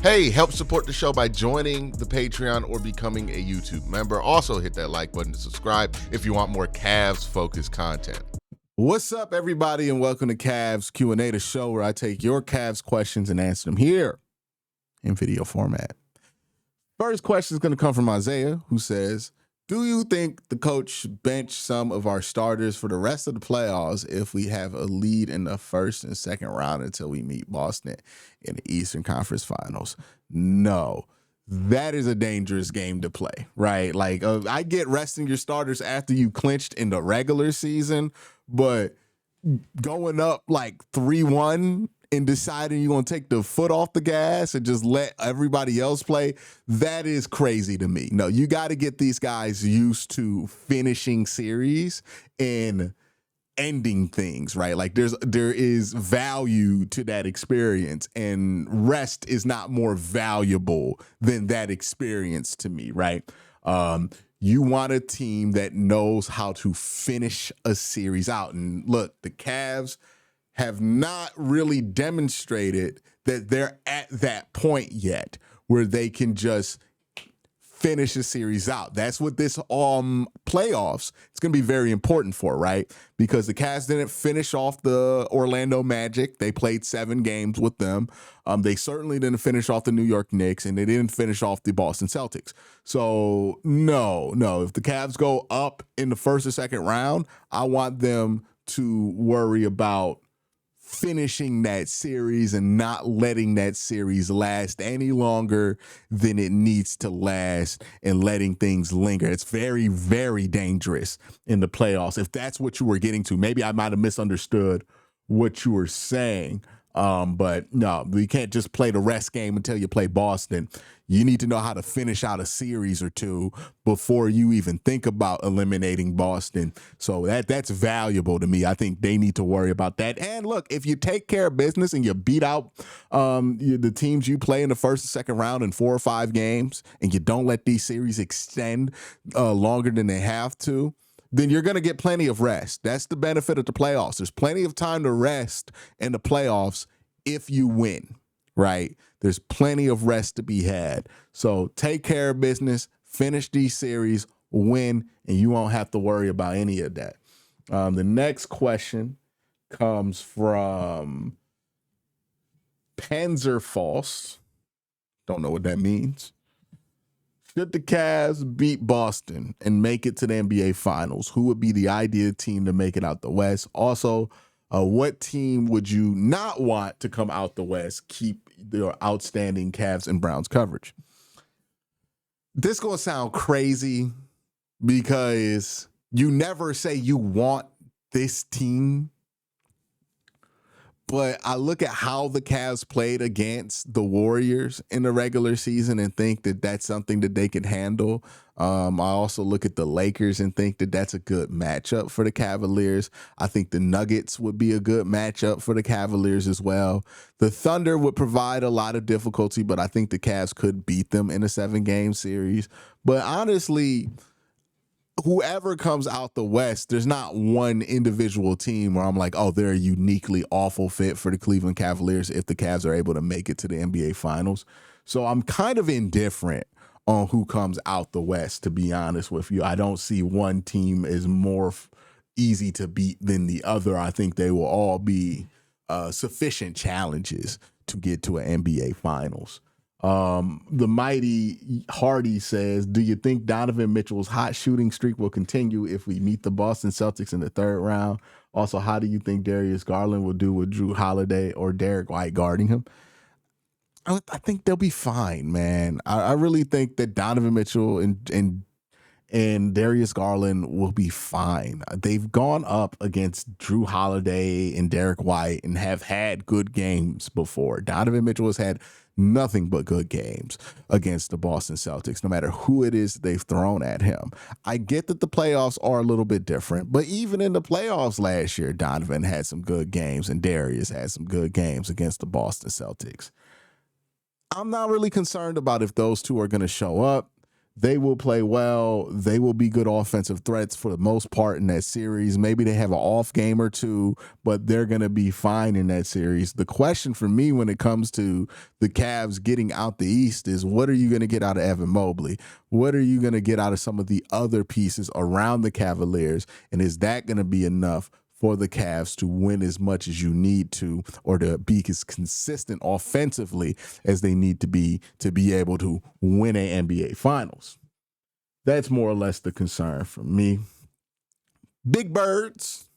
Hey, help support the show by joining the Patreon or becoming a YouTube member. Also hit that like button to subscribe if you want more Cavs-focused content. What's up, everybody, and welcome to Cavs Q&A, the show where I take your Cavs questions and answer them here in video format. First question is going to come from Isaiah, who says, do you think the coach bench some of our starters for the rest of the playoffs if we have a lead in the first and second round until we meet Boston in the Eastern Conference Finals? No. That is a dangerous game to play, right? Like, I get resting your starters after you clinched in the regular season, but going up like 3-1 and deciding you're going to take the foot off the gas and just let everybody else play, that is crazy to me. No, you got to get these guys used to finishing series and ending things, right? Like there is value to that experience, and rest is not more valuable than that experience to me, right? You want a team that knows how to finish a series out. And look, the Cavs have not really demonstrated that they're at that point yet where they can just finish a series out. That's what this playoffs it's going to be very important for, right? Because the Cavs didn't finish off the Orlando Magic. They played 7 games with them. They certainly didn't finish off the New York Knicks, and they didn't finish off the Boston Celtics. So no. If the Cavs go up in the first or second round, I want them to worry about finishing that series and not letting that series last any longer than it needs to last and letting things linger. It's very, very dangerous in the playoffs. If that's what you were getting to, maybe I might have misunderstood what you were saying. But no, we can't just play the rest game until you play Boston. You need to know how to finish out a series or two before you even think about eliminating Boston. So that's valuable to me. I think they need to worry about that. And look, if you take care of business and you beat out the teams you play in the first and second round in 4 or 5 games, and you don't let these series extend longer than they have to, then you're going to get plenty of rest. That's the benefit of the playoffs. There's plenty of time to rest in the playoffs if you win, right? There's plenty of rest to be had. So take care of business, finish these series, win, and you won't have to worry about any of that. The next question comes from Panzerfaust. Don't know what that means. Should the Cavs beat Boston and make it to the NBA Finals, who would be the ideal team to make it out the West? Also, what team would you not want to come out the West, keep their outstanding Cavs and Browns coverage? This is going to sound crazy because you never say you want this team. But I look at how the Cavs played against the Warriors in the regular season and think that that's something that they can handle. I also look at the Lakers and think that that's a good matchup for the Cavaliers. I think the Nuggets would be a good matchup for the Cavaliers as well. The Thunder would provide a lot of difficulty, but I think the Cavs could beat them in a 7-game series. But honestly, whoever comes out the West, there's not one individual team where I'm like, oh, they're a uniquely awful fit for the Cleveland Cavaliers if the Cavs are able to make it to the NBA Finals. So I'm kind of indifferent on who comes out the West, to be honest with you. I don't see one team as more easy to beat than the other. I think they will all be sufficient challenges to get to an NBA Finals. The mighty Hardy says, do you think Donovan Mitchell's hot shooting streak will continue if we meet the Boston Celtics in the 3rd round? Also, how do you think Darius Garland will do with Drew Holiday or Derek White guarding him? I think they'll be fine, man. I really think that Donovan Mitchell and Darius Garland will be fine. They've gone up against Drew Holiday and Derek White and have had good games before. Donovan Mitchell has had nothing but good games against the Boston Celtics, no matter who it is they've thrown at him. I get that the playoffs are a little bit different, but even in the playoffs last year, Donovan had some good games and Darius had some good games against the Boston Celtics. I'm not really concerned about if those two are going to show up. They will play well. They will be good offensive threats for the most part in that series. Maybe they have an off game or two, but they're going to be fine in that series. The question for me when it comes to the Cavs getting out the East is, what are you going to get out of Evan Mobley? What are you going to get out of some of the other pieces around the Cavaliers? And is that going to be enough for the Cavs to win as much as you need to, or to be as consistent offensively as they need to be able to win an NBA Finals? That's more or less the concern for me. Big Birds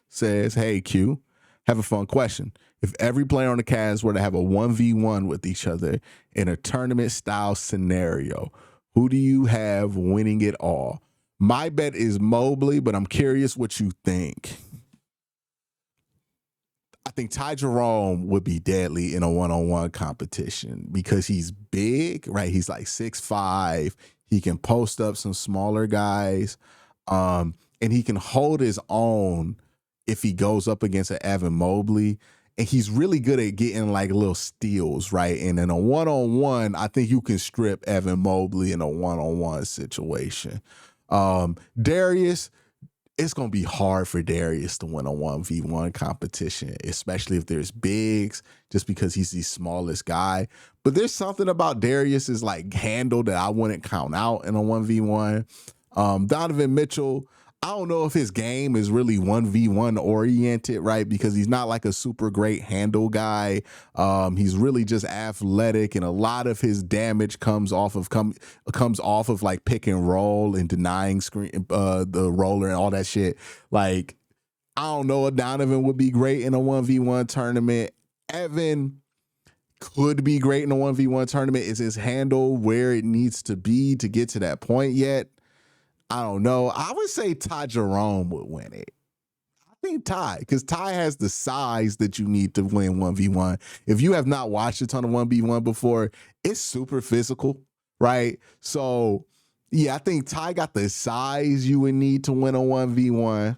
says, hey, Q, have a fun question. If every player on the Cavs were to have a 1v1 with each other in a tournament-style scenario, who do you have winning it all? My bet is Mobley, but I'm curious what you think. I think Ty Jerome would be deadly in a one-on-one competition because he's big, right? He's like 6'5". He can post up some smaller guys, and he can hold his own if he goes up against an Evan Mobley. And he's really good at getting like little steals, right? And in a one-on-one, I think you can strip Evan Mobley in a one-on-one situation. Darius, it's going to be hard for Darius to win a 1v1 competition, especially if there's bigs, just because he's the smallest guy. But there's something about Darius's like handle that I wouldn't count out in a 1v1. Donovan Mitchell, I don't know if his game is really 1v1 oriented, right? Because he's not like a super great handle guy. He's really just athletic, and a lot of his damage comes off of like pick and roll and denying the roller and all that shit. Like, I don't know if Donovan would be great in a 1v1 tournament. Evan could be great in a 1v1 tournament. Is his handle where it needs to be to get to that point yet? I don't know. I would say Ty Jerome would win it. I think Ty, because Ty has the size that you need to win 1v1. If you have not watched a ton of 1v1 before, it's super physical, right? So, yeah, I think Ty got the size you would need to win a 1v1.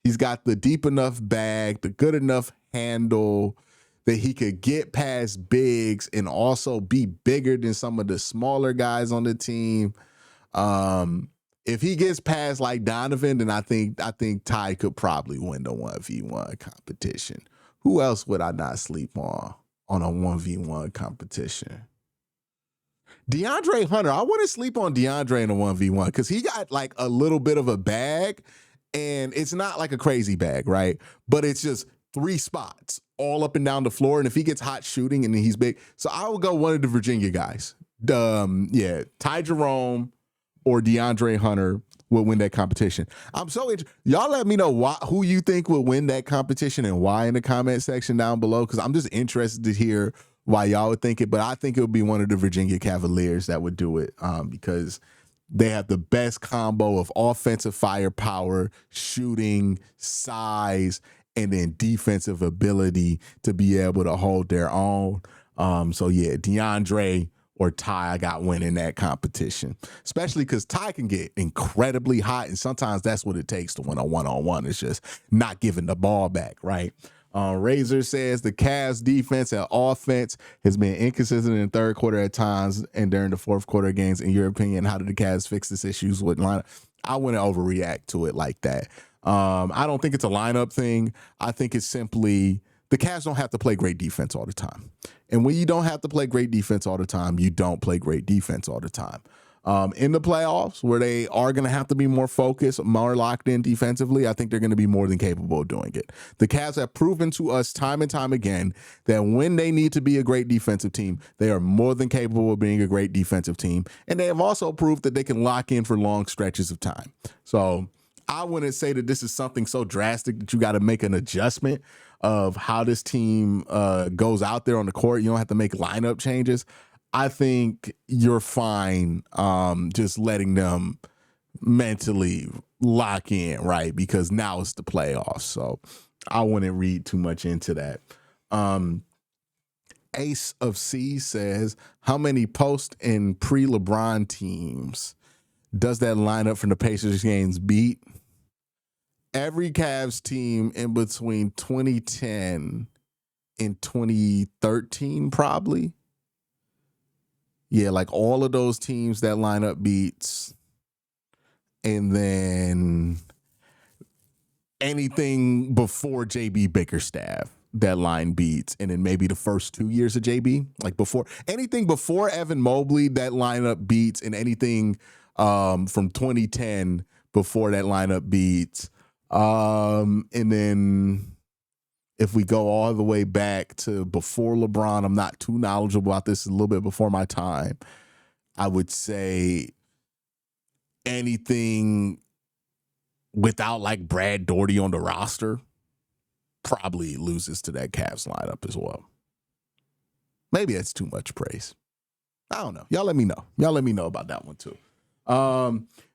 He's got the deep enough bag, the good enough handle that he could get past bigs and also be bigger than some of the smaller guys on the team. If he gets past like Donovan, then I think Ty could probably win the 1v1 competition. Who else would I not sleep on a 1v1 competition? DeAndre Hunter. I wouldn't sleep on DeAndre in a 1v1 because he got like a little bit of a bag, and it's not like a crazy bag, right? But it's just 3 spots all up and down the floor. And if he gets hot shooting and he's big, so I would go one of the Virginia guys. Ty Jerome or DeAndre Hunter will win that competition. I'm so interested. Y'all let me know who you think will win that competition and why in the comment section down below, because I'm just interested to hear why y'all would think it. But I think it would be one of the Virginia Cavaliers that would do it, because they have the best combo of offensive firepower, shooting, size, and then defensive ability to be able to hold their own. So yeah, DeAndre or Ty, I got winning that competition, especially because Ty can get incredibly hot, and sometimes that's what it takes to win a one-on-one. It's just not giving the ball back, right? Razor says the Cavs defense and offense has been inconsistent in the third quarter at times and during the fourth quarter games. In your opinion, how did the Cavs fix this issues with lineup? I wouldn't overreact to it like that. I don't think it's a lineup thing. I think it's simply the Cavs don't have to play great defense all the time. And when you don't have to play great defense all the time, you don't play great defense all the time. In the playoffs, where they are going to have to be more focused, more locked in defensively, I think they're going to be more than capable of doing it. The Cavs have proven to us time and time again that when they need to be a great defensive team, they are more than capable of being a great defensive team. And they have also proved that they can lock in for long stretches of time. So I wouldn't say that this is something so drastic that you got to make an adjustment of how this team goes out there on the court. You don't have to make lineup changes. I think you're fine just letting them mentally lock in, right? Because now it's the playoffs. So I wouldn't read too much into that. Ace of C says, how many post and pre-LeBron teams does that lineup from the Pacers games beat? Every Cavs team in between 2010 and 2013, probably. Yeah, like all of those teams that line up beats, and then anything before JB Bickerstaff that line beats, and then maybe the first 2 years of JB, like before anything before Evan Mobley that lineup beats, and anything from 2010 before that lineup beats, and then if we go all the way back to before LeBron, I'm not too knowledgeable about this, a little bit before my time. I would say anything without like Brad Daugherty on the roster probably loses to that Cavs lineup as well. Maybe that's too much praise. I don't know. Y'all let me know. Y'all let me know about that one too.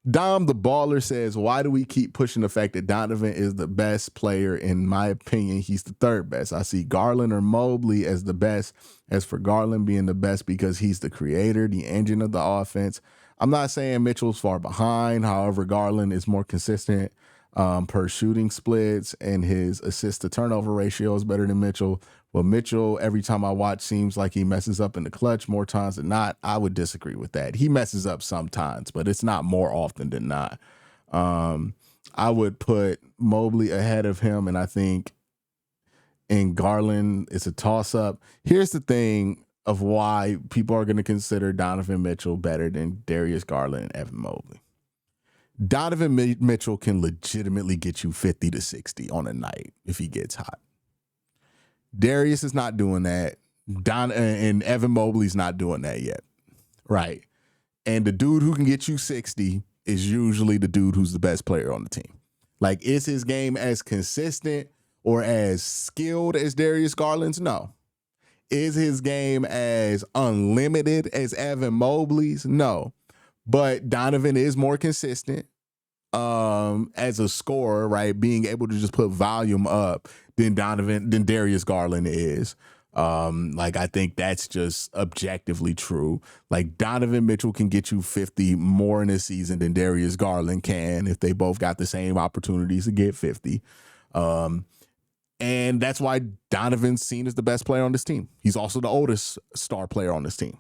Dom the Baller says, why do we keep pushing the fact that Donovan is the best player? In my opinion, he's the third best. I see Garland or Mobley as the best. As for Garland being the best because he's the creator, the engine of the offense. I'm not saying Mitchell's far behind. However, Garland is more consistent per shooting splits, and his assist to turnover ratio is better than Mitchell. Well, Mitchell, every time I watch, seems like he messes up in the clutch more times than not. I would disagree with that. He messes up sometimes, but it's not more often than not. I would put Mobley ahead of him, and I think in Garland, it's a toss-up. Here's the thing of why people are going to consider Donovan Mitchell better than Darius Garland and Evan Mobley. Donovan Mitchell can legitimately get you 50 to 60 on a night if he gets hot. Darius is not doing that. And Evan Mobley's not doing that yet. Right. And the dude who can get you 60 is usually the dude who's the best player on the team. Like, is his game as consistent or as skilled as Darius Garland's? No. Is his game as unlimited as Evan Mobley's? No. But Donovan is more consistent as a scorer, right? Being able to just put volume up than Darius Garland is. Like, I think that's just objectively true. Like, Donovan Mitchell can get you 50 more in a season than Darius Garland can if they both got the same opportunities to get 50. And that's why Donovan's seen as the best player on this team. He's also the oldest star player on this team.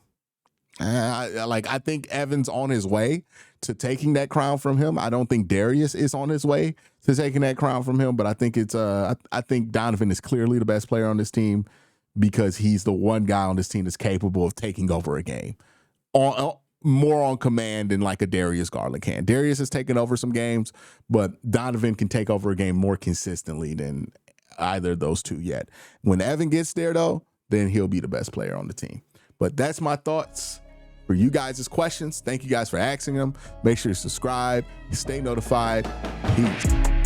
I think Evan's on his way to taking that crown from him. I don't think Darius is on his way to taking that crown from him, but I think I think Donovan is clearly the best player on this team because he's the one guy on this team that's capable of taking over a game more on command than like a Darius Garland can. Darius has taken over some games, but Donovan can take over a game more consistently than either of those two yet. When Evan gets there, though, then he'll be the best player on the team. But that's my thoughts for you guys' questions. Thank you guys for asking them. Make sure to subscribe, stay notified. Peace.